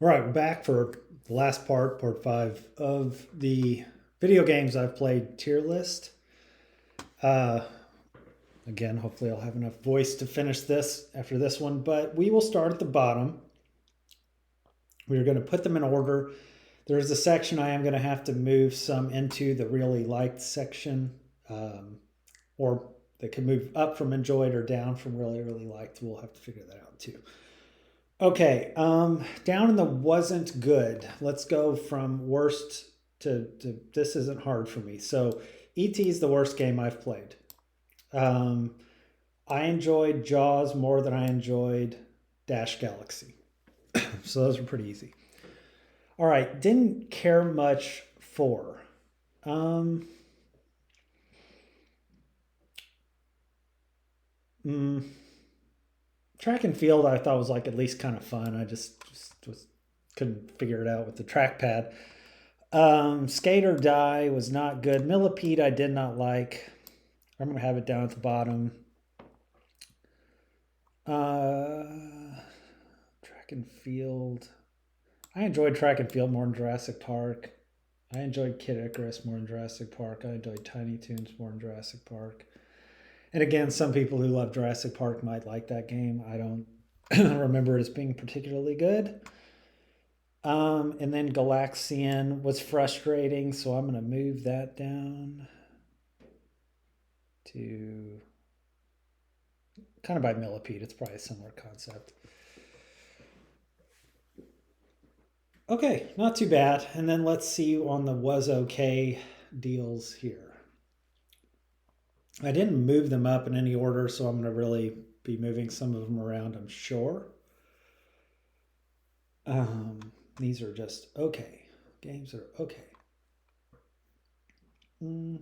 All right, we're back for the last part 5 of the video games I've played tier list. Uh, Again, hopefully, I'll have enough voice to finish this after this one, but we will start at the bottom. We're going to put them in order. There's a section I am going to have to move some into the really liked section, um, or they can move up from enjoyed or down from really, really liked. We'll have to figure that out too. Okay, down in the wasn't good. Let's go from worst to this isn't hard for me. So, ET is the worst game I've played. Um, I enjoyed Jaws more than I enjoyed Dash Galaxy. So those were pretty easy. All right, didn't care much for. Um, mm, Track and field I thought was like at least kind of fun. I just couldn't figure it out with the trackpad. Skate or Die was not good. Millipede I did not like. I'm gonna have it down at the bottom. Track and field. I enjoyed track and field more than Jurassic Park. I enjoyed Kid Icarus more than Jurassic Park. I enjoyed Tiny Toons more than Jurassic Park. And again, some people who love Jurassic Park might like that game. I don't remember it as being particularly good. And then Galaxian was frustrating, so I'm going to move that down to kind of by Millipede. It's probably a similar concept. Okay, not too bad. And then let's see on the was okay deals here. I didn't move them up in any order, so I'm going to really be moving some of them around, I'm sure. These are just okay. Games are okay. Mm.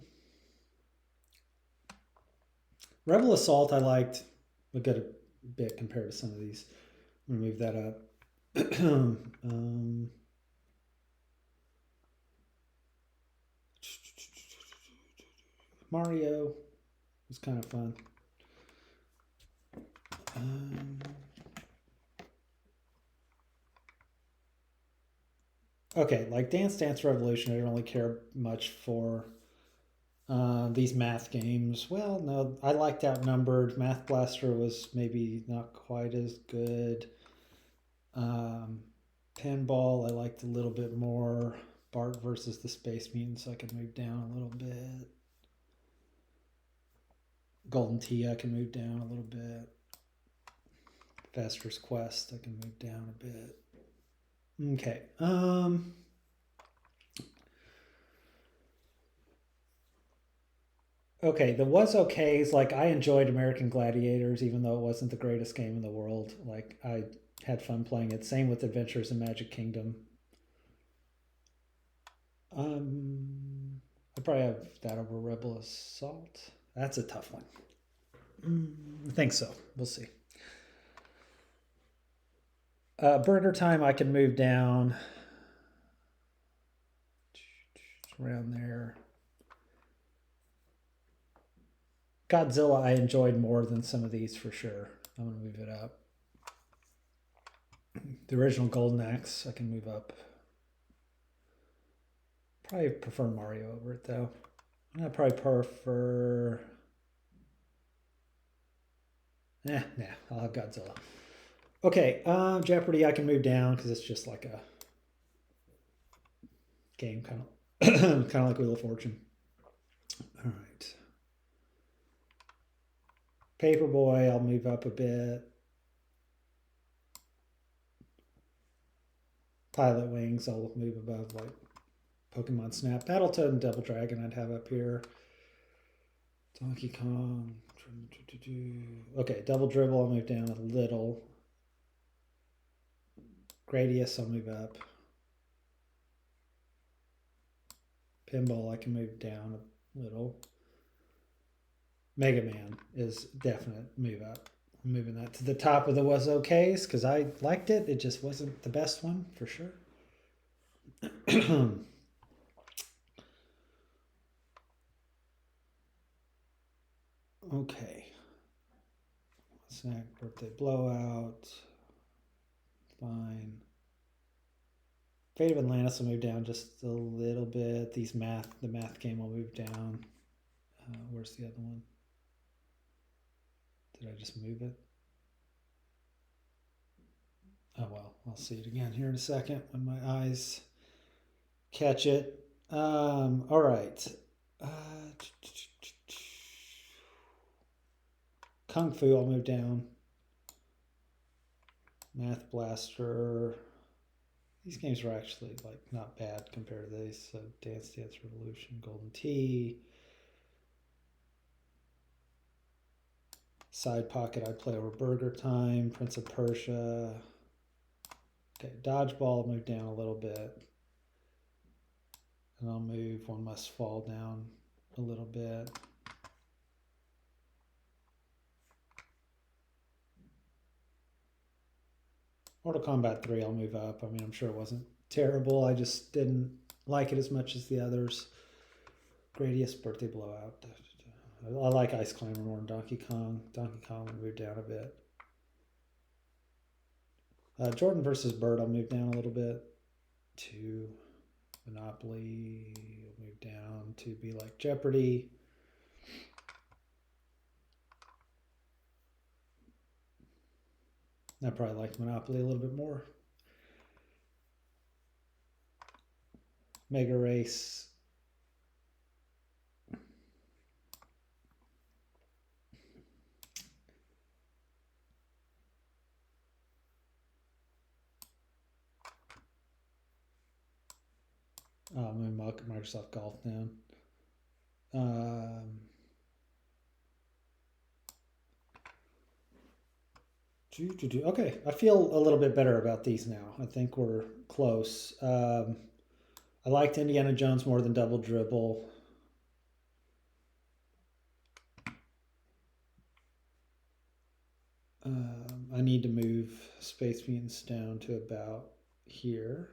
Rebel Assault I liked a good bit compared to some of these. I'm going to move that up. Mario was kind of fun. Um, okay, like Dance Dance Revolution, I don't really care much for. These math games, well, no, I liked Outnumbered. Math Blaster was maybe not quite as good. Um, Pinball, I liked a little bit more. Bart versus the Space Mutants, I can move down a little bit. Golden Tee, I can move down a little bit. Fester's Quest, I can move down a bit. Okay. Okay, the was okays. Like I enjoyed American Gladiators, even though it wasn't the greatest game in the world. Like I had fun playing it. Same with Adventures in Magic Kingdom. I probably have that over Rebel Assault. That's a tough one. I think so. We'll see. Burger Time, I can move down around there. Godzilla, I enjoyed more than some of these for sure. I'm gonna move it up. The original Golden Axe, I can move up. Probably prefer Mario over it though. I probably prefer. Nah, I'll have Godzilla. Okay, Jeopardy, I can move down because it's just like a game, kind of, kind of like Wheel of Fortune. All right, Paperboy, I'll move up a bit. Pilot Wings, I'll move above like Pokemon Snap. Battletoad and Double Dragon, I'd have up here. Donkey Kong. Okay, Double Dribble, I'll move down a little. Gradius, I'll move up. Pinball, I can move down a little. Mega Man is definite move up. I'm moving that to the top of the was okays because I liked it. It just wasn't the best one for sure. Okay. Snack birthday blowout. Fine. Fate of Atlantis will move down just a little bit. The math game will move down. Where's the other one? Did I just move it? Oh well, I'll see it again here in a second when my eyes catch it. All right. Kung Fu, I'll move down. Math Blaster. These games were actually like not bad compared to these. So Dance Dance Revolution, Golden Tee. Side Pocket, I'd play over Burger Time. Prince of Persia. Okay, Dodgeball, move down a little bit. And I'll move One Must Fall down a little bit. Mortal Kombat 3, I'll move up. I mean, I'm sure it wasn't terrible. I just didn't like it as much as the others. Gradius Birthday Blowout. I like Ice Climber more than Donkey Kong. Donkey Kong will move down a bit. Jordan versus Bird, I'll move down a little bit. 2. Monopoly will move down to be like Jeopardy. I probably like Monopoly a little bit more. Mega Race. I'm going to Microsoft Golf down. Okay, I feel a little bit better about these now. I think we're close. I liked Indiana Jones more than Double Dribble. I need to move Space Mutants down to about here.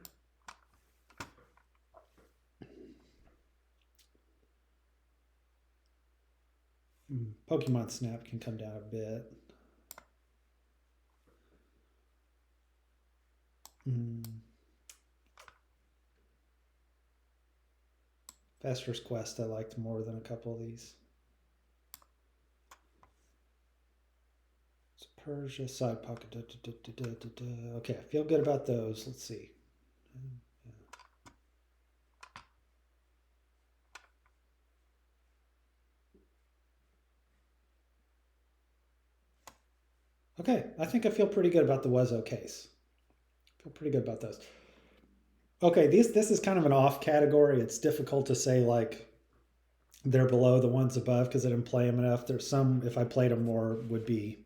Pokemon Snap can come down a bit. Fester's Quest I liked more than a couple of these. It's Persia, Side Pocket. Okay, I feel good about those. Let's see. Okay, I think I feel pretty good about the Wezzo case. I feel pretty good about those. Okay, this is kind of an off category. It's difficult to say like they're below the ones above because I didn't play them enough. There's some, if I played them more, would be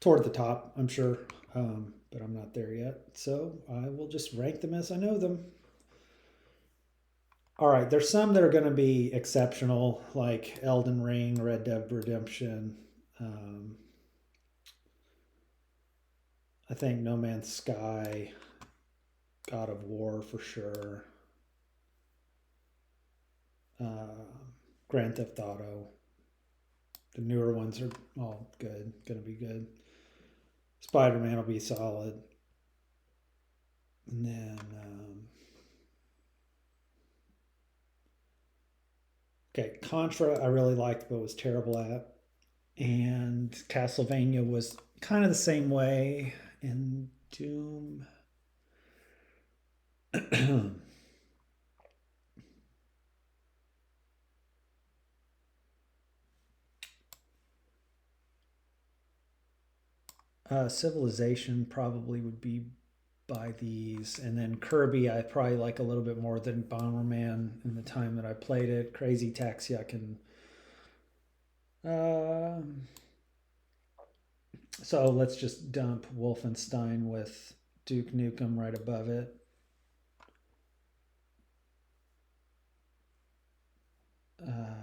toward the top, I'm sure. But I'm not there yet. So I will just rank them as I know them. All right, there's some that are going to be exceptional, like Elden Ring, Red Dead Redemption. I think No Man's Sky, God of War for sure. Grand Theft Auto. The newer ones are all good, gonna be good. Spider-Man will be solid. And then, okay, Contra I really liked but was terrible at. And Castlevania was kind of the same way. And Doom. Civilization probably would be by these, and then Kirby I probably like a little bit more than Bomberman in the time that I played it. Crazy Taxi I can. So let's just dump Wolfenstein with Duke Nukem right above it.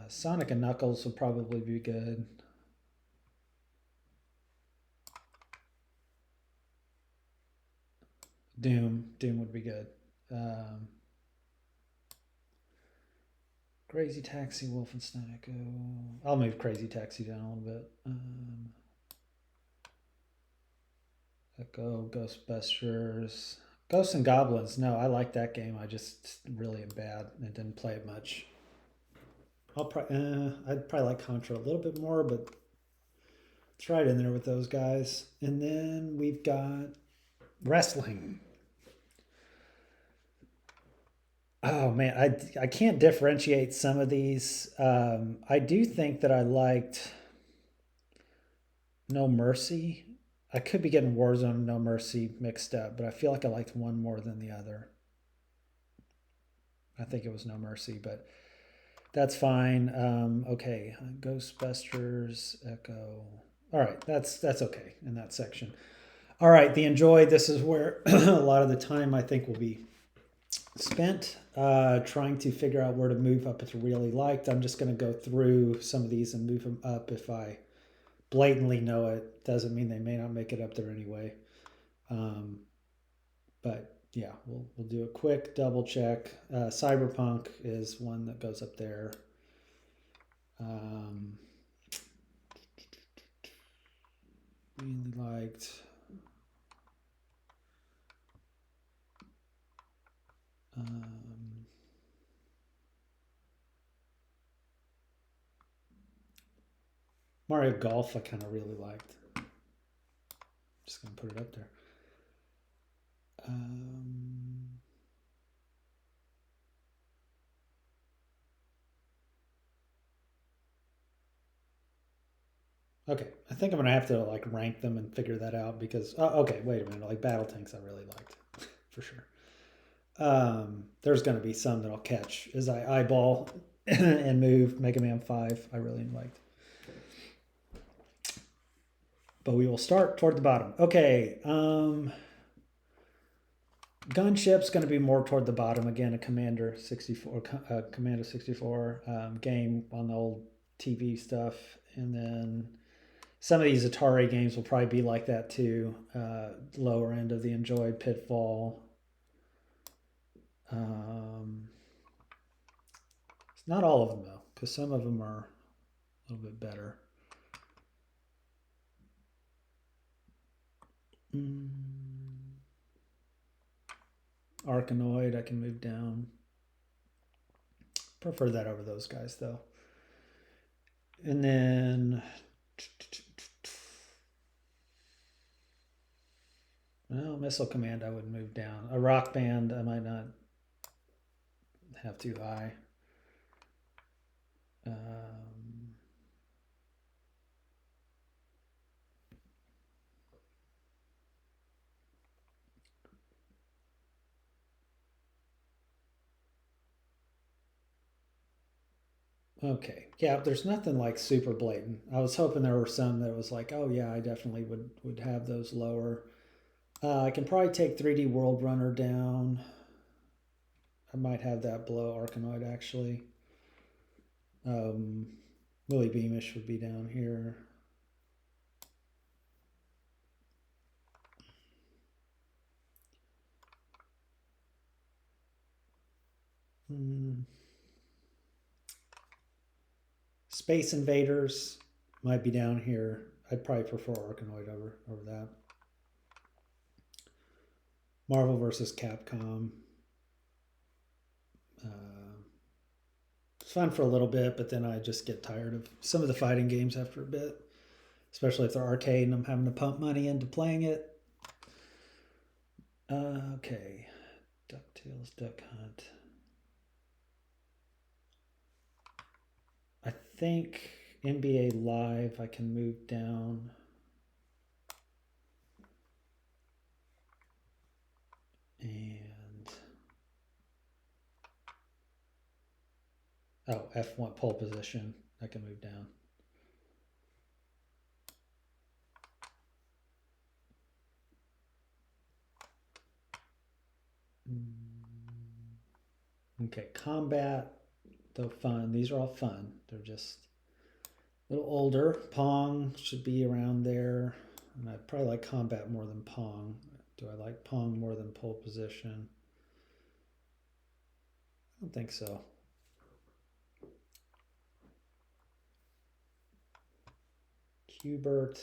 Sonic and Knuckles will probably be good. Doom would be good. Crazy Taxi, Wolfenstein Echo. I'll move Crazy Taxi down a little bit. Echo, Ghostbusters, Ghosts and Goblins. No, I like that game. I just really am bad and didn't play it much. I'd probably like Contra a little bit more, but it's right in there with those guys. And then we've got wrestling. Oh man, I can't differentiate some of these. I do think that I liked No Mercy. I could be getting Warzone and No Mercy mixed up, but I feel like I liked one more than the other. I think it was No Mercy, but that's fine. Okay, Ghostbusters, Echo. All right, that's okay in that section. All right, the enjoy. This is where a lot of the time I think will be spent trying to figure out where to move up if really liked. I'm just going to go through some of these and move them up if I blatantly know it. Doesn't mean they may not make it up there anyway. Um, but yeah, we'll do a quick double check. Cyberpunk is one that goes up there. Um, really liked. Mario Golf, I kind of really liked. Just gonna put it up there. Okay, I think I'm gonna have to like rank them and figure that out because okay, wait a minute. Like Battle Tanks, I really liked for sure. There's gonna be some that I'll catch as I eyeball and move. Mega Man 5, I really liked. But we will start toward the bottom. Okay, Gunship's going to be more toward the bottom again. A Commander 64, Commander 64 game on the old TV stuff, and then some of these Atari games will probably be like that too. Lower end of the enjoyed Pitfall. It's not all of them though, because some of them are a little bit better. Arkanoid, I can move down. Prefer that over those guys though. And then well, Missile Command I would move down. A Rock Band I might not have too high. Okay, yeah, there's nothing like super blatant. I was hoping there were some that was like, oh yeah, I definitely would have those lower. I can probably take 3D World Runner down. I might have that below Arkanoid actually. Willie Beamish would be down here. Space Invaders might be down here. I'd probably prefer Arkanoid over that. Marvel vs. Capcom. It's fun for a little bit, but then I just get tired of some of the fighting games after a bit, especially if they're arcade and I'm having to pump money into playing it. Okay, DuckTales, Duck Hunt. I think NBA Live I can move down. And oh, F1 pole position I can move down. Okay, combat, though fun. These are all fun. They're just a little older. Pong should be around there. And I probably like combat more than Pong. Do I like Pong more than pole position? I don't think so. Q*bert.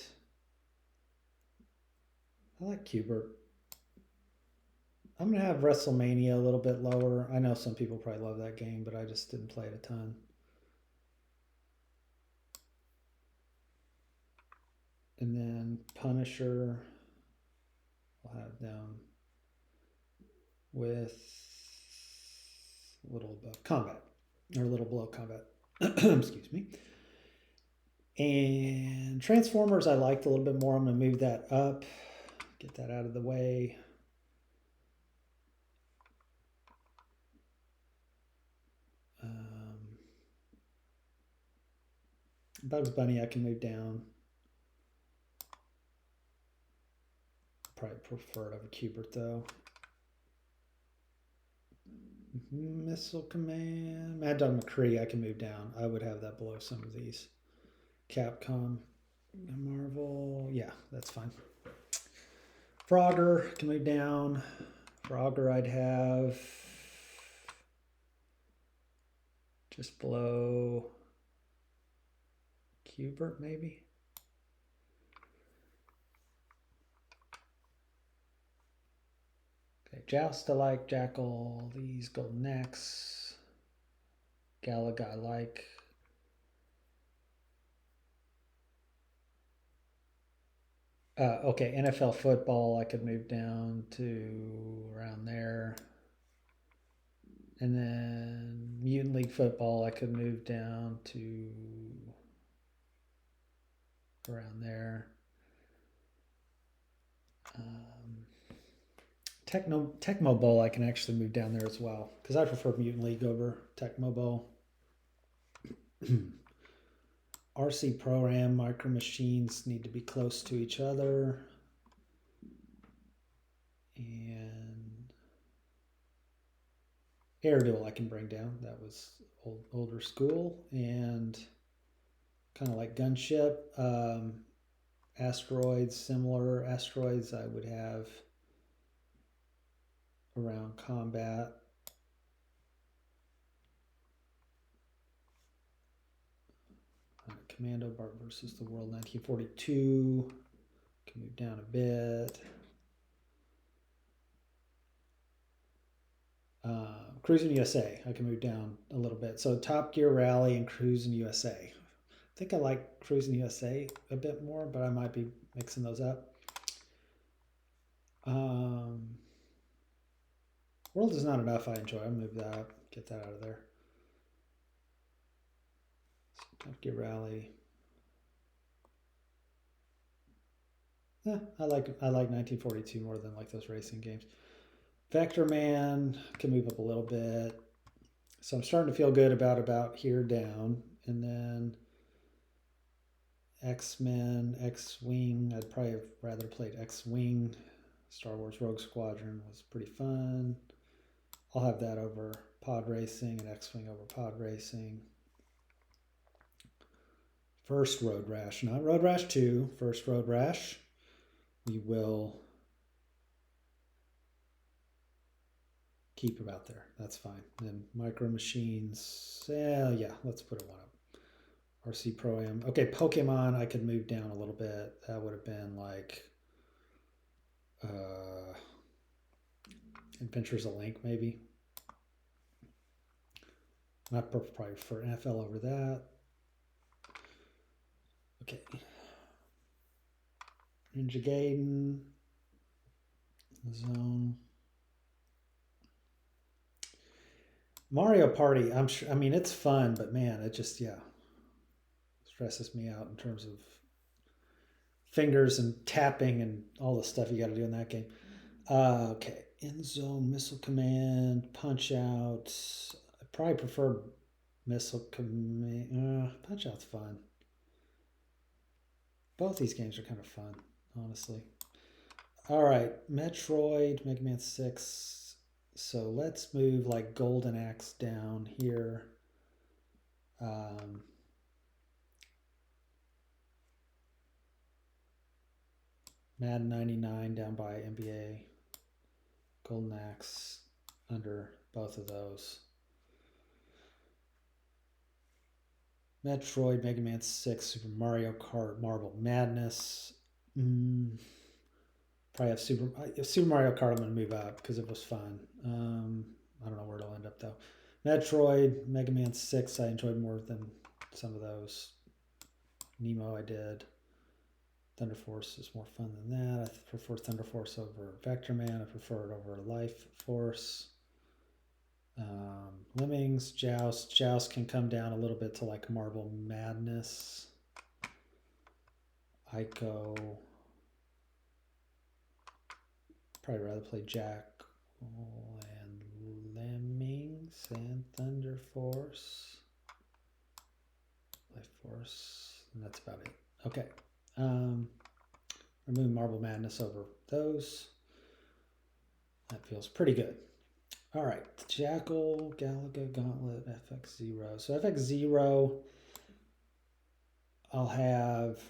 I like Q*bert. I'm gonna have WrestleMania a little bit lower. I know some people probably love that game, but I just didn't play it a ton. And then Punisher, I'll have down with a little above combat, or a little below combat. Excuse me. And Transformers, I liked a little bit more. I'm going to move that up, get that out of the way. Bugs Bunny, I can move down. Probably prefer it over Q*bert though. Missile Command, Mad Dog McCree, I can move down. I would have that below some of these. Capcom, Marvel, yeah, that's fine. Frogger can move down. Frogger, I'd have just below Q*bert, maybe. Okay, Joust I like, Jackal, these Golden Axe, Galaga I like. Okay, NFL football I could move down to around there. And then Mutant League football I could move down to around there. Tecmo Bowl I can actually move down there as well because I prefer Mutant League over Tecmo Bowl. RC Pro-Am, Micro Machines need to be close to each other. And Air Duel I can bring down. That was older school. And kind of like Gunship. Asteroids, similar. Asteroids I would have around combat. Commando Bart versus the World 1942. Can move down a bit. Cruising USA, I can move down a little bit. So Top Gear Rally and Cruising USA. I think I like Cruising USA a bit more, but I might be mixing those up. World is Not Enough I enjoy. I'll move that, get that out of there. So Top Gear Rally. I like 1942 more than like those racing games. Vector Man can move up a little bit. So I'm starting to feel good about here down. And then X-Men, X-Wing. I'd probably have rather played X-Wing. Star Wars Rogue Squadron was pretty fun. I'll have that over Pod Racing and X-Wing over Pod Racing. First Road Rash, not Road Rash 2, first Road Rash. We will keep about there. That's fine. Then Micro Machines, yeah, let's put it one up. RC Pro-Am. Okay, Pokemon, I could move down a little bit. That would have been like Adventures of Link, maybe. I probably prefer NFL over that. Okay. Ninja Gaiden. Zone. Mario Party, I mean, it's fun, but man, it just, stresses me out in terms of fingers and tapping and all the stuff you got to do in that game. Okay, End Zone, Missile Command, Punch Out. I probably prefer Missile Command. Punch Out's fun. Both these games are kind of fun, honestly. All right, Metroid, Mega Man 6. So let's move like Golden Axe down here. Madden 99 down by NBA. Golden Axe under both of those. Metroid, Mega Man 6, Super Mario Kart, Marble Madness. Probably probably have Super Mario Kart. I'm going to move up because it was fun. I don't know where it'll end up though. Metroid, Mega Man 6, I enjoyed more than some of those. Nemo, I did. Thunder Force is more fun than that. I prefer Thunder Force over Vector Man. I prefer it over Life Force. Lemmings, Joust. Joust can come down a little bit to like Marble Madness. Ico. Probably rather play Jack and Lemmings and Thunder Force. Life Force. And that's about it. Okay. Remove Marble Madness over those. That feels pretty good. All right, Jackal, Galaga, Gauntlet, FX Zero. So FX Zero, I'll have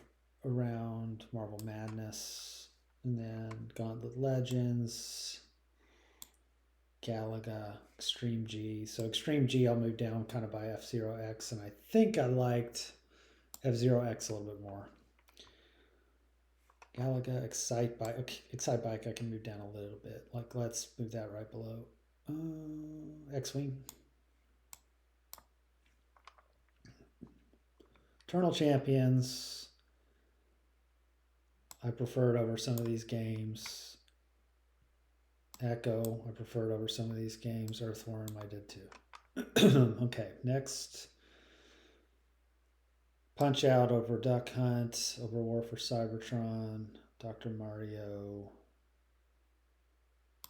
around Marble Madness, and then Gauntlet Legends, Galaga, Extreme G. So Extreme G, I'll move down kind of by F-Zero X, and I think I liked F-Zero X a little bit more. Galaga, Excitebike. Okay, Excitebike, I can move down a little bit. Like, let's move that right below. X-Wing. Eternal Champions. I preferred over some of these games. Echo, I preferred over some of these games. Earthworm, I did too. Okay, next. Punch Out over Duck Hunt, over War for Cybertron, Dr. Mario,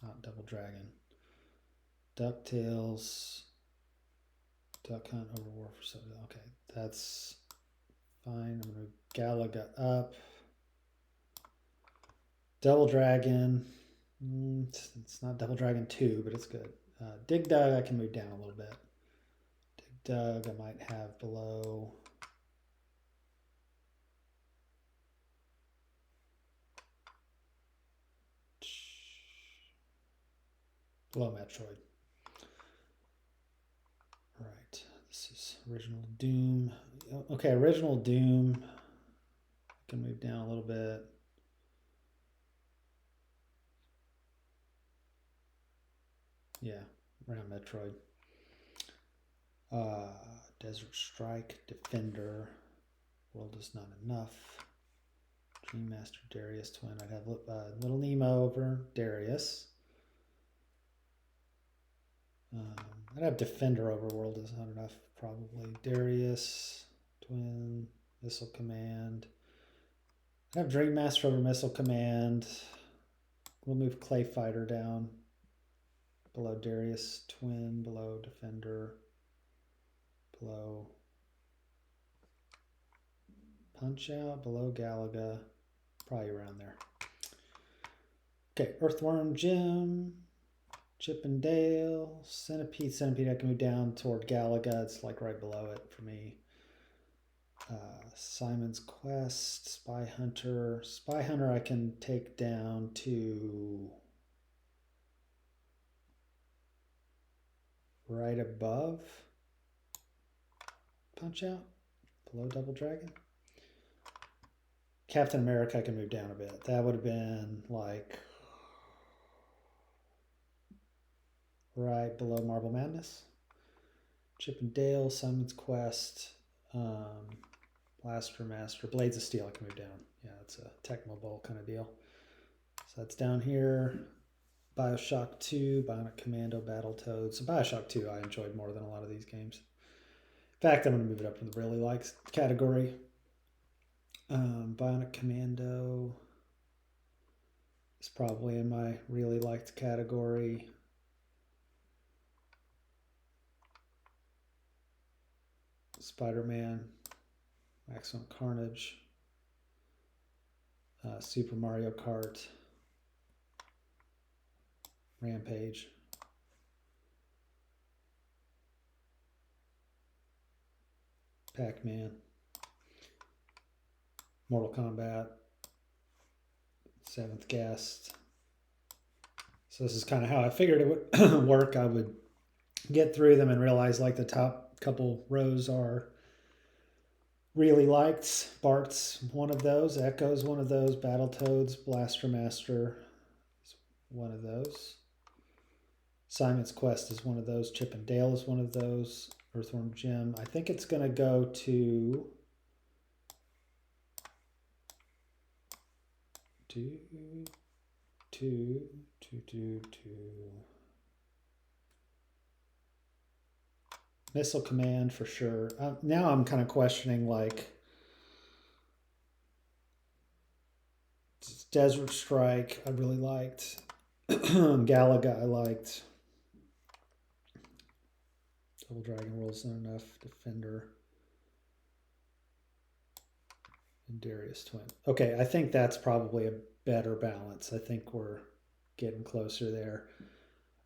not Double Dragon. DuckTales, Duck Hunt over War for Cybertron. Okay, that's fine. I'm going to Galaga up. Double Dragon. It's not Double Dragon 2, but it's good. Dig Dug, I can move down a little bit. Dig Dug, I might have below. Below Metroid. All right, this is Original Doom. Okay, Original Doom. I can move down a little bit. Yeah, around Metroid. Desert Strike, Defender. World is Not Enough. Dream Master, Darius Twin. I'd have Little Nemo over Darius. I'd have Defender over World is Not Enough, probably. Darius, Twin, Missile Command. I'd have Dream Master over Missile Command. We'll move Clay Fighter down. Below Darius, Twin, below Defender, below Punch Out, below Galaga, probably around there. Okay, Earthworm Jim, Chip and Dale, Centipede. Centipede, I can move down toward Galaga. It's like right below it for me. Simon's Quest, Spy Hunter. Spy Hunter I can take down to right above Punch Out, below Double Dragon. Captain America I can move down a bit. That would have been like right below Marble Madness. Chip and Dale, Simon's Quest, Blaster Master, Blades of Steel I can move down. Yeah, it's a Tecmo Bowl kind of deal. So that's down here. Bioshock 2, Bionic Commando, Battletoads. So Bioshock 2 I enjoyed more than a lot of these games. In fact, I'm going to move it up to the really likes category. Bionic Commando is probably in my really liked category. Spider-Man, Maximum Carnage, Super Mario Kart, Rampage, Pac-Man, Mortal Kombat, Seventh Guest. So this is kind of how I figured it would work. I would get through them and realize like the top couple rows are really liked. Bart's one of those, Echo's one of those, Battletoads, Blaster Master, one of those. Simon's Quest is one of those. Chip and Dale is one of those. Earthworm Jim. I think it's going to go to Missile Command for sure. Now I'm kind of questioning, like, Desert Strike I really liked. Galaga I liked. Double Dragon Rolls not enough. Defender. And Darius Twin. Okay, I think that's probably a better balance. I think we're getting closer there.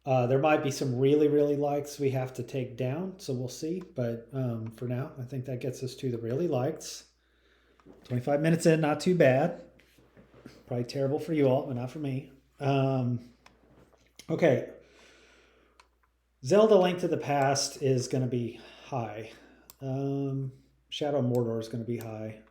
There might be some really, really likes we have to take down, so we'll see. But for now, I think that gets us to the really likes. 25 minutes in, not too bad. Probably terrible for you all, but not for me. Okay. Zelda Link to the Past is going to be high. Shadow of Mordor is going to be high.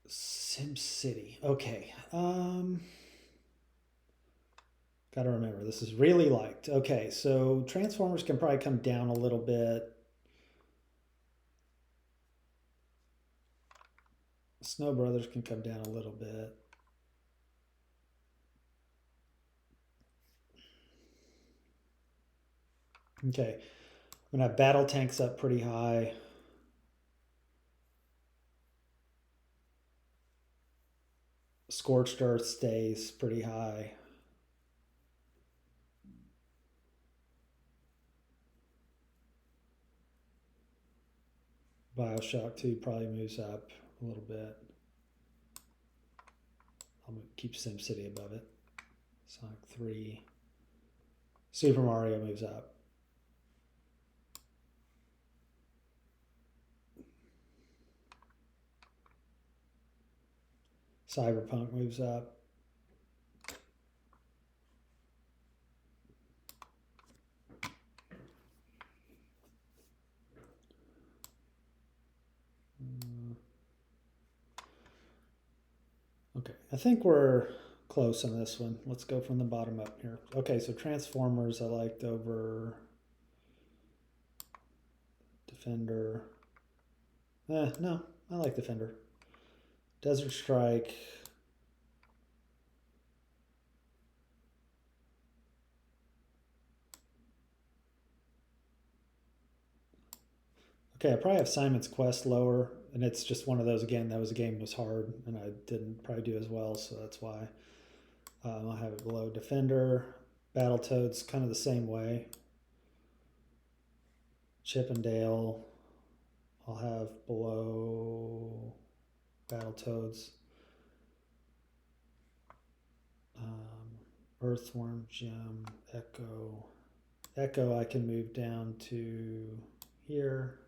SimCity. Okay. Gotta remember, this is really liked. Okay, so Transformers can probably come down a little bit. Snow Brothers can come down a little bit. Okay, I'm gonna have Battle Tanks up pretty high. Scorched Earth stays pretty high. Bioshock 2 probably moves up a little bit. I'm gonna keep SimCity above it. Sonic 3. Super Mario moves up. Cyberpunk moves up. Okay, I think we're close on this one. Let's go from the bottom up here. Okay, so Transformers I liked over Defender. No, I like Defender. Desert Strike. Okay, I probably have Simon's Quest lower, and it's just one of those, again, that was a game was hard, and I didn't probably do as well, so that's why. I'll have it below Defender. Battletoads, kind of the same way. Chip and Dale, I'll have below Battletoads. Earthworm Jim, Echo. Echo I can move down to here.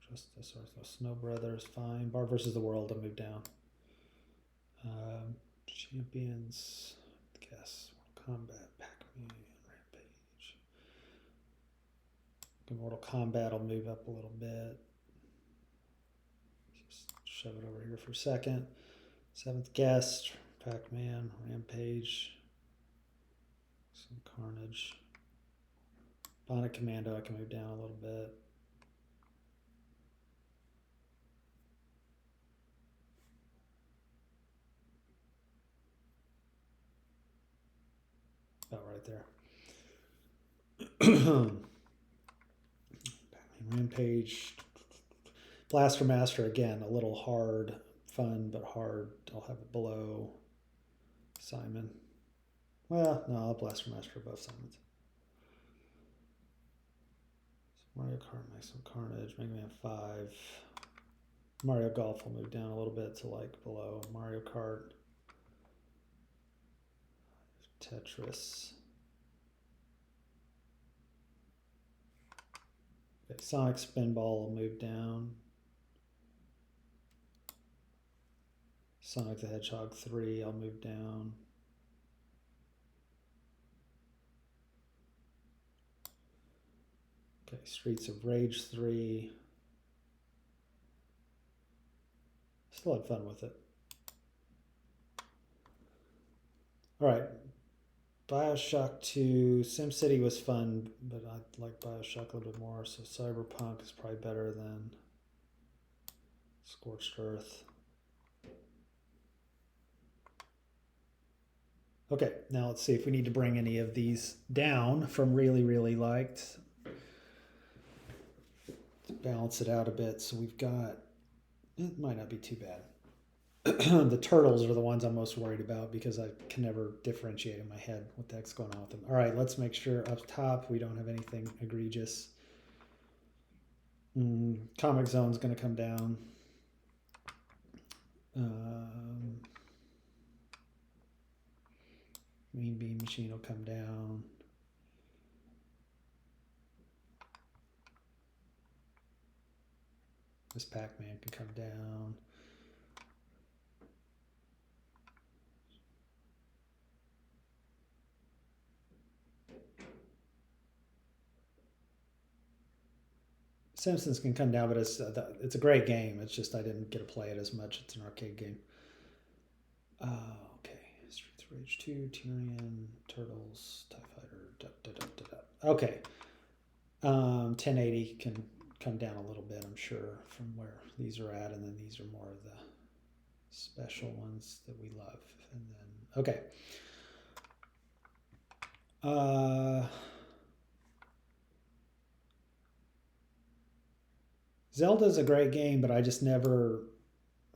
Justice or Snow Brothers, fine. Bar versus the World, I'll move down. Champions, guess. Mortal Kombat, Pac-Man, Rampage. Mortal Kombat will move up a little bit. Just shove it over here for a second. Seventh Guest, Pac-Man, Rampage, some Carnage. Bionic Commando I can move down a little bit. About right there. Batman Rampage. Blaster Master, again, a little hard. Fun, but hard. I'll have it below Simon. Well, no, I'll Blaster Master above Simon's. Mario Kart, Maximum Carnage, Mega Man 5. Mario Golf will move down a little bit to like below Mario Kart. Tetris. Okay, Sonic Spinball will move down. Sonic the Hedgehog 3, I'll move down. Okay, Streets of Rage 3. Still had fun with it. All right. Bioshock 2. SimCity was fun, but I like Bioshock a little bit more, so Cyberpunk is probably better than Scorched Earth. Okay, now let's see if we need to bring any of these down from really, really liked. Let's balance it out a bit. So we've got, it might not be too bad. The turtles are the ones I'm most worried about because I can never differentiate in my head what the heck's going on with them. All right, let's make sure up top we don't have anything egregious. Comic Zone's going to come down. Mean Bean Machine will come down. This Pac-Man can come down. Simpsons can come down, but it's a great game. It's just I didn't get to play it as much. It's an arcade game. Okay, Streets of Rage 2, Tyrion, Turtles, TIE Fighter. Okay, 1080 can come down a little bit, I'm sure, from where these are at, and then these are more of the special ones that we love. And then okay. Zelda's a great game, but I just never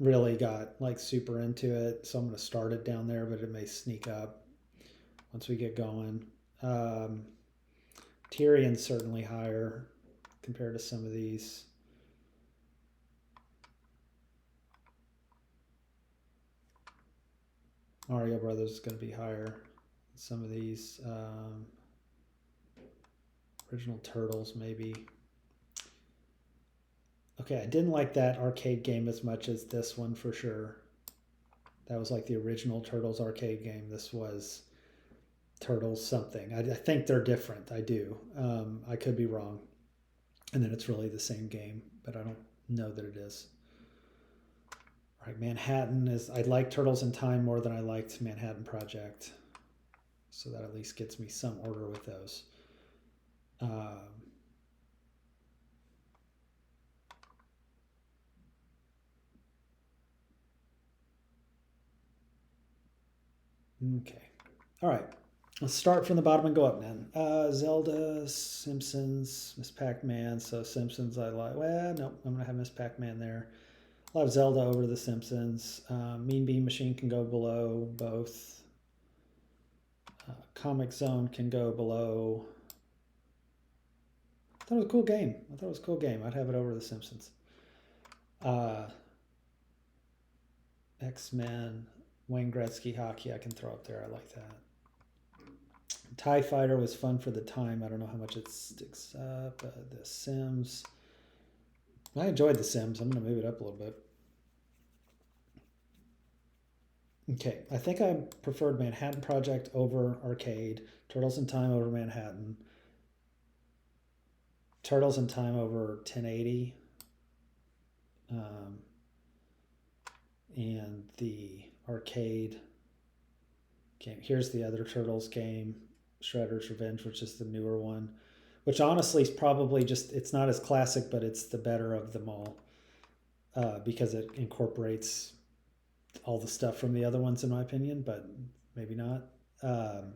really got like super into it. So I'm going to start it down there, but it may sneak up once we get going. Tyrion's certainly higher compared to some of these. Mario Brothers is going to be higher than some of these. Original Turtles, maybe. Okay, I didn't like that arcade game as much as this one for sure. That was like the original Turtles arcade game. This was Turtles something. I think they're different. I do. I could be wrong. And then it's really the same game, but I don't know that it is. All right, Manhattan is. I like Turtles in Time more than I liked Manhattan Project. So that at least gets me some order with those. Okay. All right. Let's start from the bottom and go up then. Zelda, Simpsons, Miss Pac-Man. So Simpsons I like. Well, no, I'm going to have Miss Pac-Man there. I'll have Zelda over the Simpsons. Mean Bean Machine can go below both. Comic Zone can go below. I thought it was a cool game. I'd have it over the Simpsons. X-Men, Wayne Gretzky hockey I can throw up there. I like that. TIE Fighter was fun for the time. I don't know how much it sticks up. The Sims. I enjoyed The Sims. I'm going to move it up a little bit. Okay, I think I preferred Manhattan Project over Arcade. Turtles in Time over Manhattan. Turtles in Time over 1080. And the arcade game. Here's the other Turtles game, Shredder's Revenge, which is the newer one, which honestly is probably just, it's not as classic, but it's the better of them all because it incorporates all the stuff from the other ones in my opinion, but maybe not. You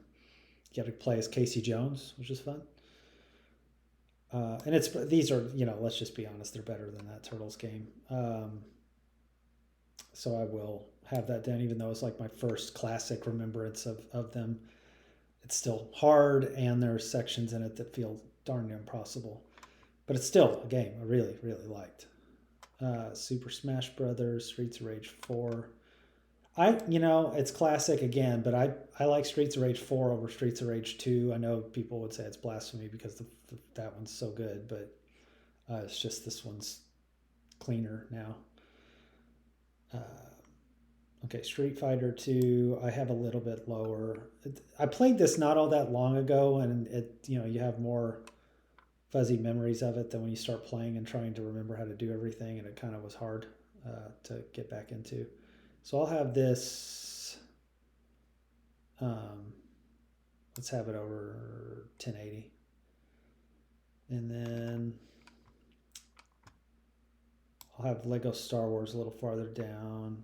got to play as Casey Jones, which is fun. And these are, let's just be honest, they're better than that Turtles game. So I will have that down, even though it's like my first classic remembrance of them. It's still hard, and there are sections in it that feel darn impossible. But it's still a game I really, really liked. Super Smash Brothers, Streets of Rage 4. It's classic again, but I like Streets of Rage 4 over Streets of Rage 2. I know people would say it's blasphemy because that one's so good, but it's just this one's cleaner now. Okay, Street Fighter 2, I have a little bit lower. I played this not all that long ago, and you have more fuzzy memories of it than when you start playing and trying to remember how to do everything, and it kind of was hard to get back into. So I'll have this. Um, let's have it over 1080, and then I'll have Lego Star Wars a little farther down.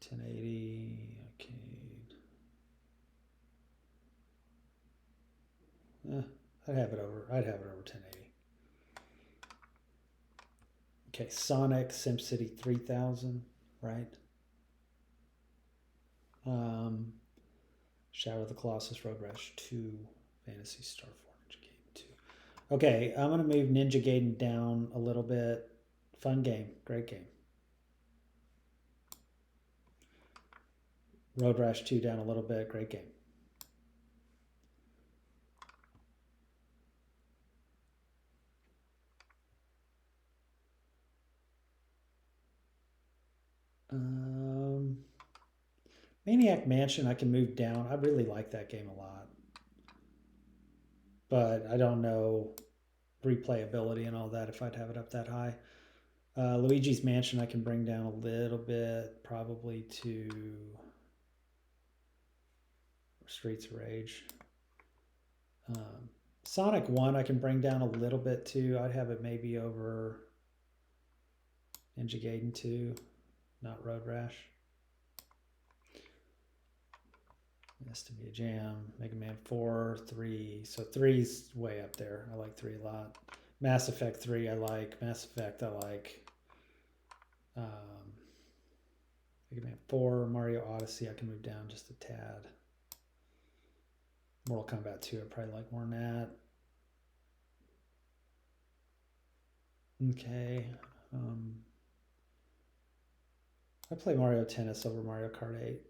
1080 arcade. I'd have it over 1080. Okay, Sonic, SimCity 3000, right? Shadow of the Colossus, Road Rash 2, Phantasy Star 4, Ninja Gaiden 2. Okay, I'm gonna move Ninja Gaiden down a little bit. Fun game, great game. Road Rash 2 down a little bit, great game. Maniac Mansion I can move down. I really like that game a lot. But I don't know replayability and all that if I'd have it up that high. Luigi's Mansion I can bring down a little bit, probably to Streets of Rage. Sonic 1 I can bring down a little bit too. I'd have it maybe over Ninja Gaiden 2, not Road Rash. It has to be a jam. Mega Man 4, 3. So 3's way up there. I like 3 a lot. Mass Effect 3 I like. Mass Effect I like. Mega Man 4, Mario Odyssey I can move down just a tad. Mortal Kombat 2 I probably like more than that. Okay. I play Mario Tennis over Mario Kart 8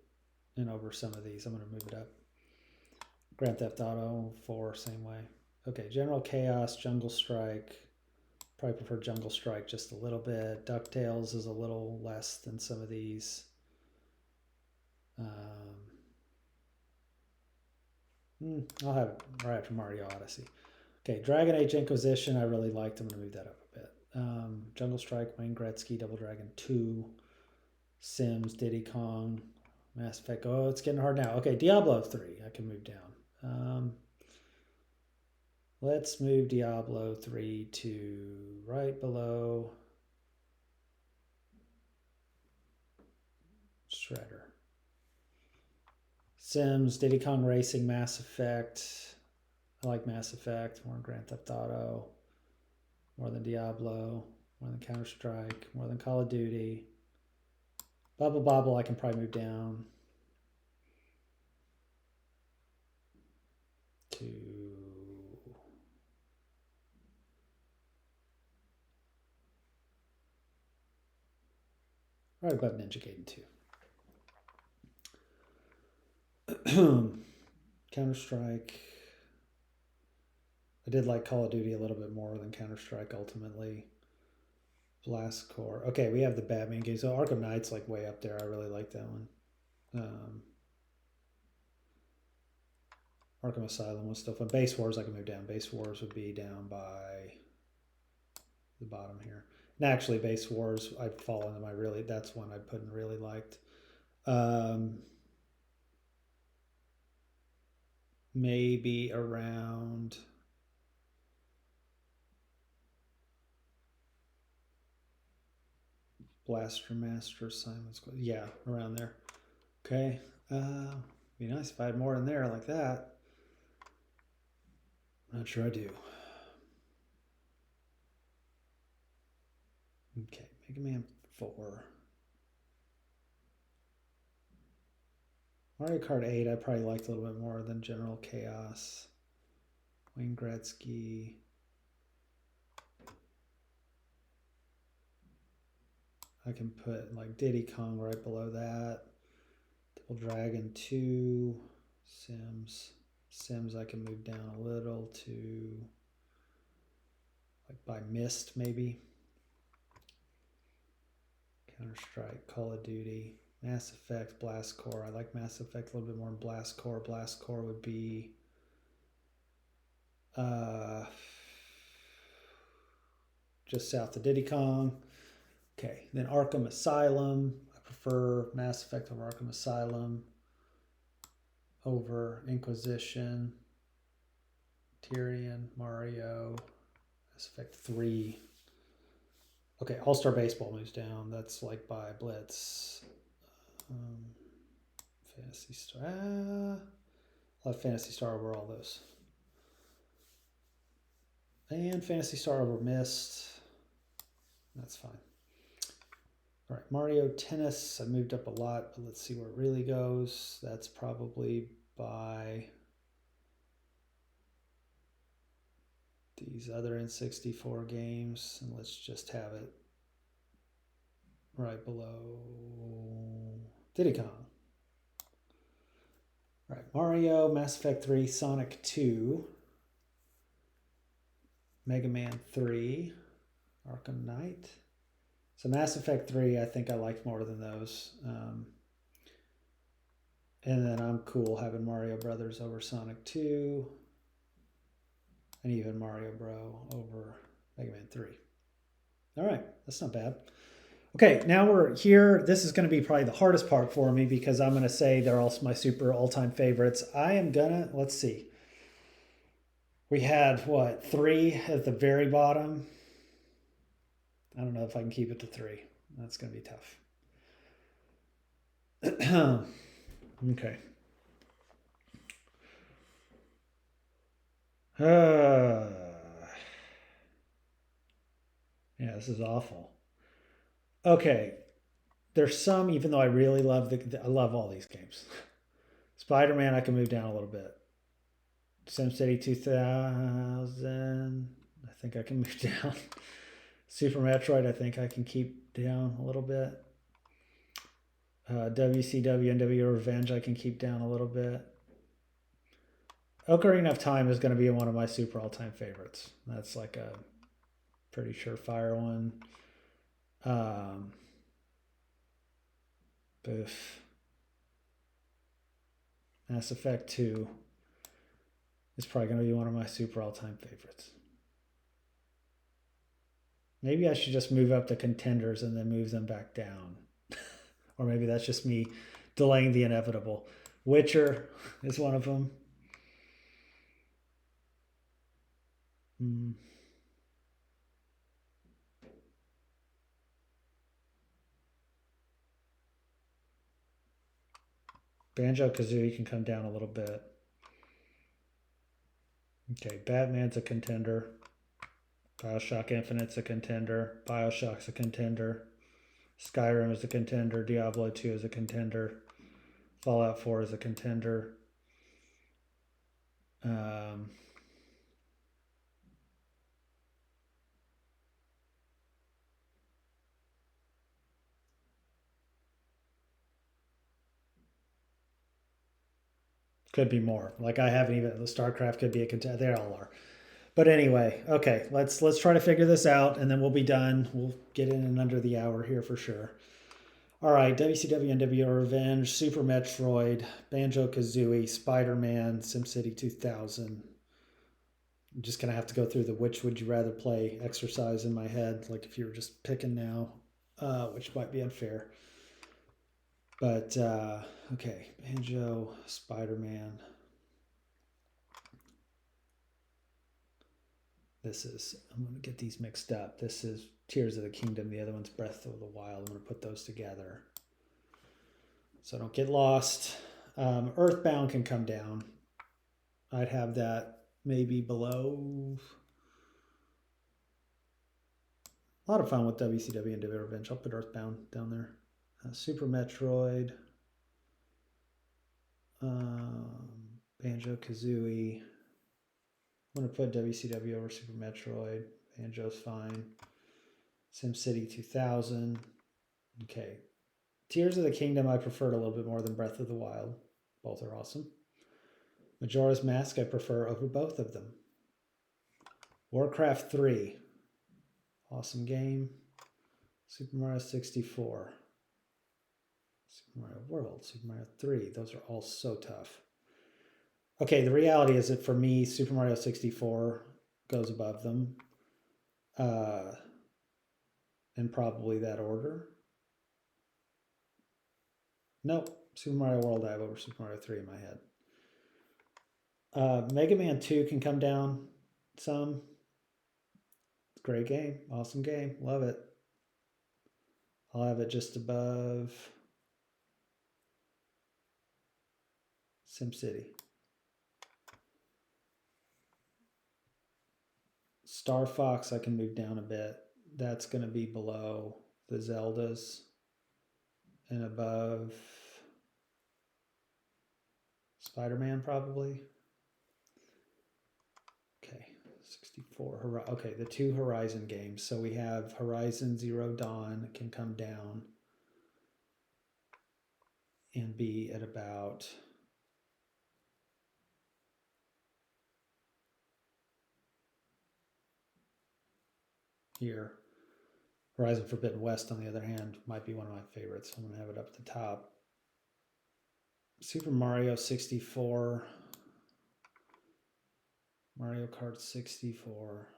and over some of these. I'm going to move it up. Grand Theft Auto 4, same way. Okay, General Chaos, Jungle Strike. Probably prefer Jungle Strike just a little bit. DuckTales is a little less than some of these. I'll have it right after Mario Odyssey. Okay, Dragon Age Inquisition I really liked. I'm going to move that up a bit. Jungle Strike, Wayne Gretzky, Double Dragon 2, Sims, Diddy Kong, Mass Effect. Oh, it's getting hard now. Okay, Diablo 3 I can move down. Let's move Diablo 3 to right below Shredder. Sims, Diddy Kong Racing, Mass Effect. I like Mass Effect more than Grand Theft Auto, more than Diablo, more than Counter-Strike, more than Call of Duty. Bubble Bobble I can probably move down to right above Ninja Gaiden 2. Counter-Strike. I did like Call of Duty a little bit more than Counter-Strike ultimately. Blast Corps. Okay, we have the Batman games. So Arkham Knight's like way up there. I really like that one. Arkham Asylum was still fun. Base Wars I can move down. Base Wars would be down by the bottom here. And actually, Base Wars I'd fall into my really. That's one I'd put in really liked. Maybe around. Blaster Master, Simon's Quest. Yeah, around there. Okay. Be nice if I had more in there like that. Not sure I do. Okay, Mega Man 4. Mario Kart 8 I probably liked a little bit more than General Chaos. Wayne Gretzky. I can put like Diddy Kong right below that. Double Dragon 2. Sims I can move down a little to like by Myst maybe. Counter-Strike, Call of Duty, Mass Effect, Blast Corps. I like Mass Effect a little bit more than Blast Corps. Blast Corps would be just south of Diddy Kong. Okay, then Arkham Asylum. I prefer Mass Effect over Arkham Asylum over Inquisition, Tyrion, Mario, Mass Effect 3. Okay, All-Star Baseball moves down. That's like by Blitz. Phantasy Star. I'll have Phantasy Star over all those. And Phantasy Star over Myst. That's fine. All right, Mario Tennis. I moved up a lot, but let's see where it really goes. That's probably by these other N64 games. And let's just have it right below Diddy Kong. All right, Mario, Mass Effect 3, Sonic 2, Mega Man 3, Arkham Knight. So Mass Effect 3, I think I liked more than those. And then I'm cool having Mario Brothers over Sonic 2. And even Mario Bro over Mega Man 3. All right, that's not bad. Okay, now we're here. This is going to be probably the hardest part for me because I'm going to say they're all my super all-time favorites. I am going to, let's see. We had, what, 3 at the very bottom? I don't know if I can keep it to 3. That's going to be tough. Okay. Yeah, this is awful. Okay. There's some, even though I really love I love all these games. Spider-Man, I can move down a little bit. SimCity 2000, I think I can move down. Super Metroid, I think I can keep down a little bit. WCW, NWO Revenge, I can keep down a little bit. Ocarina of Time is going to be one of my super all-time favorites. That's like a pretty surefire one. Boof. Mass Effect 2 is probably going to be one of my super all-time favorites. Maybe I should just move up the contenders and then move them back down. Or maybe that's just me delaying the inevitable. Witcher is one of them. Banjo-Kazooie can come down a little bit. Okay, Batman's a contender. Bioshock Infinite's a contender. Bioshock's a contender. Skyrim is a contender. Diablo 2 is a contender. Fallout 4 is a contender. Could be more. Like I haven't even, the StarCraft could be a contender. They all are. But anyway, okay, let's try to figure this out and then we'll be done. We'll get in under the hour here for sure. All right, WCW, NWO Revenge, Super Metroid, Banjo-Kazooie, Spider-Man, SimCity 2000. I'm just going to have to go through the which would you rather play exercise in my head, like if you were just picking now, which might be unfair. But, okay, Banjo, Spider-Man. This is, I'm going to get these mixed up. This is Tears of the Kingdom. The other one's Breath of the Wild. I'm going to put those together so I don't get lost. Earthbound can come down. I'd have that maybe below. A lot of fun with WCW and NWO Revenge. I'll put Earthbound down there. Super Metroid. Banjo-Kazooie. I'm going to put WCW over Super Metroid. Banjo's fine. SimCity 2000. Okay. Tears of the Kingdom I preferred a little bit more than Breath of the Wild. Both are awesome. Majora's Mask I prefer over both of them. Warcraft 3. Awesome game. Super Mario 64. Super Mario World, Super Mario 3. Those are all so tough. Okay, the reality is that for me, Super Mario 64 goes above them. In probably that order. Nope. Super Mario World I have over Super Mario 3 in my head. Mega Man 2 can come down some. Great game. Awesome game. Love it. I'll have it just above SimCity. Star Fox I can move down a bit. That's going to be below the Zeldas and above Spider-Man probably. Okay, 64. Okay, the two Horizon games. So we have Horizon Zero Dawn can come down and be at about here. Horizon Forbidden West, on the other hand, might be one of my favorites. I'm going to have it up at the top. Super Mario 64. Mario Kart 64.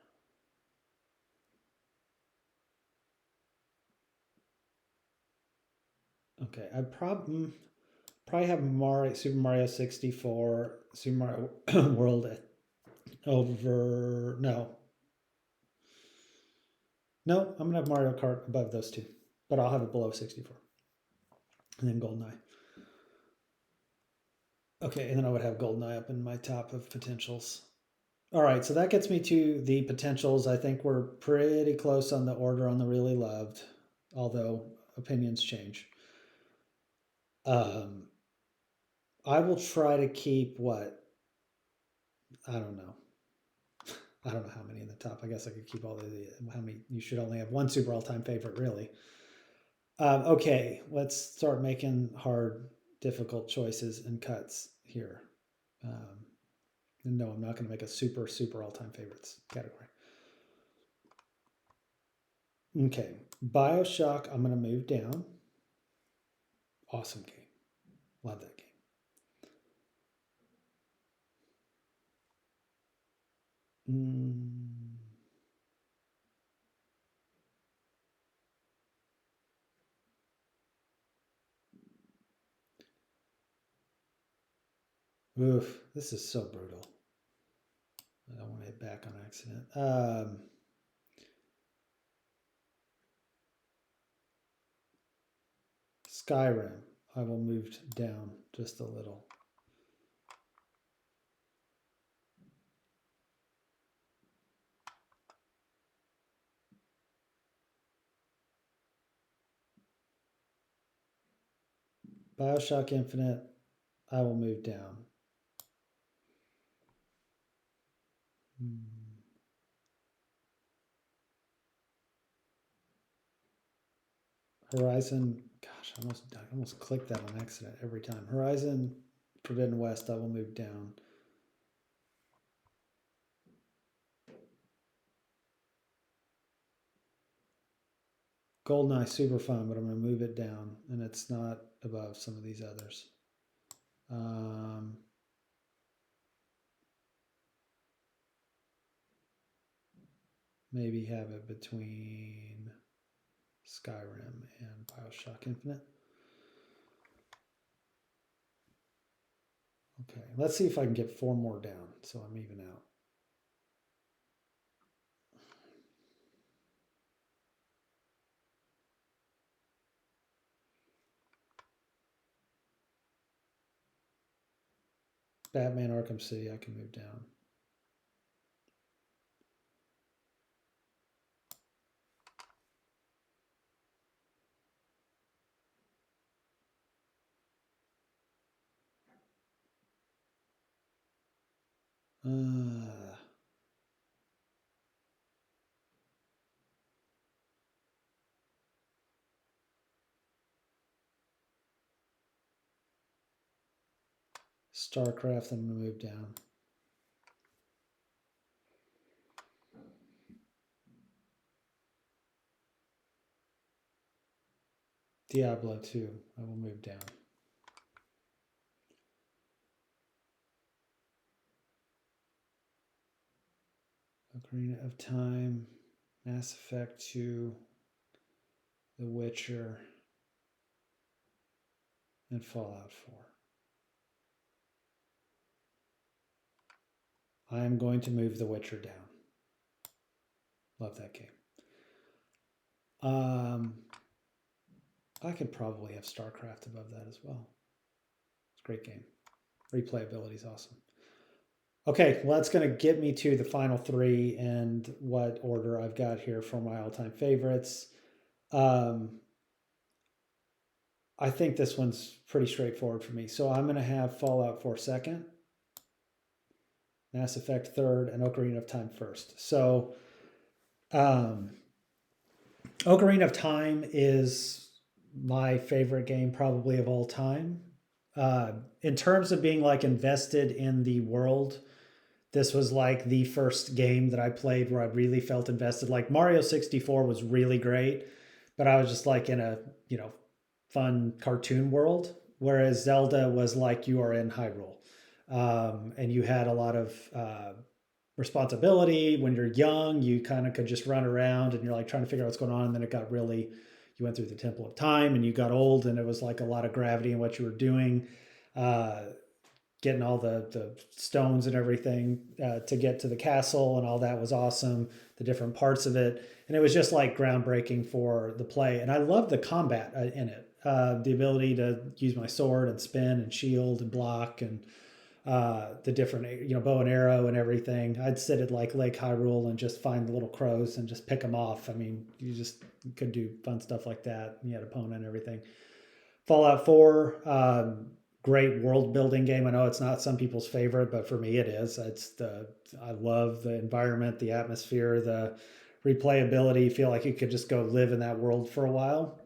Okay, I'd probably have Super Mario 64, Super Mario World over. No, I'm gonna have Mario Kart above those two, but I'll have it below 64, and then GoldenEye. Okay, and then I would have GoldenEye up in my top of potentials. All right, so that gets me to the potentials. I think we're pretty close on the order on the really loved, although opinions change. I will try to keep what? I don't know. I don't know how many in the top. I guess I could keep all how many. You should only have one super all-time favorite, really. Okay, let's start making hard, difficult choices and cuts here. No, I'm not going to make a super all-time favorites category. Okay, BioShock, I'm going to move down. Awesome game. Love that game. Oof, this is so brutal. I don't want to hit back on accident. Skyrim, I will move down just a little. BioShock Infinite, I will move down. Horizon, gosh, I almost clicked that on accident every time. Horizon Forbidden West, I will move down. GoldenEye, super fun, but I'm going to move it down, and it's not above some of these others. Maybe have it between Skyrim and BioShock Infinite. Okay, let's see if I can get 4 more down so I'm even out. Batman Arkham City, I can move down. StarCraft, I'm going to move down. Diablo 2. I will move down. Ocarina of Time, Mass Effect 2, The Witcher, and Fallout 4. I am going to move The Witcher down. Love that game. I could probably have StarCraft above that as well. It's a great game. Replayability is awesome. Okay, well, that's going to get me to the final three and what order I've got here for my all-time favorites. I think this one's pretty straightforward for me. So I'm going to have Fallout 4 second, Mass Effect third, and Ocarina of Time first. So Ocarina of Time is my favorite game probably of all time. In terms of being like invested in the world, this was like the first game that I played where I really felt invested. Like Mario 64 was really great, but I was just like in a, fun cartoon world. Whereas Zelda was like you are in Hyrule. And you had a lot of responsibility. When you're young, you kind of could just run around and you're like trying to figure out what's going on. And then it got really, you went through the Temple of Time and you got old and it was like a lot of gravity in what you were doing. Getting all the stones and everything to get to the castle and all that was awesome. The different parts of it. And it was just like groundbreaking for the play. And I love the combat in it. The ability to use my sword and spin and shield and block and the different, bow and arrow and everything. I'd sit at like Lake Hyrule and just find the little crows and just pick them off. I mean, you could do fun stuff like that. You had Epona and everything. Fallout 4, great world building game. I know it's not some people's favorite, but for me it is. I love the environment, the atmosphere, the replayability. You feel like you could just go live in that world for a while,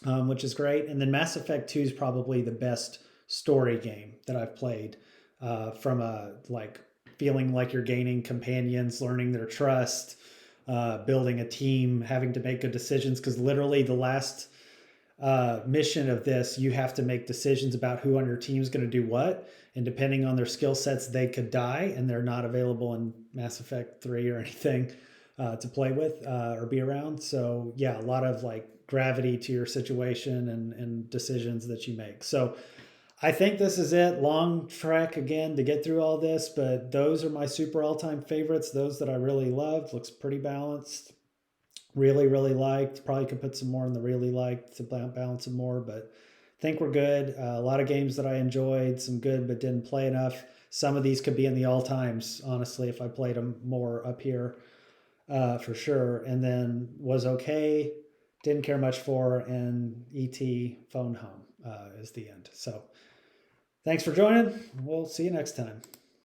which is great. And then Mass Effect 2 is probably the best story game that I've played, from a like feeling like you're gaining companions, learning their trust, building a team, having to make good decisions. Because literally the last mission of this, you have to make decisions about who on your team is going to do what, and depending on their skill sets, they could die, and they're not available in Mass Effect 3 or anything to play with or be around. So yeah, a lot of like gravity to your situation and decisions that you make. So I think this is it. Long trek again to get through all this, but those are my super all-time favorites. Those that I really loved. Looks pretty balanced. Really, really liked. Probably could put some more in the really liked to balance some more, but I think we're good. A lot of games that I enjoyed, some good but didn't play enough. Some of these could be in the all-times, honestly, if I played them more up here, for sure. And then was okay, didn't care much for, and E.T. Phone Home is the end. So thanks for joining. We'll see you next time.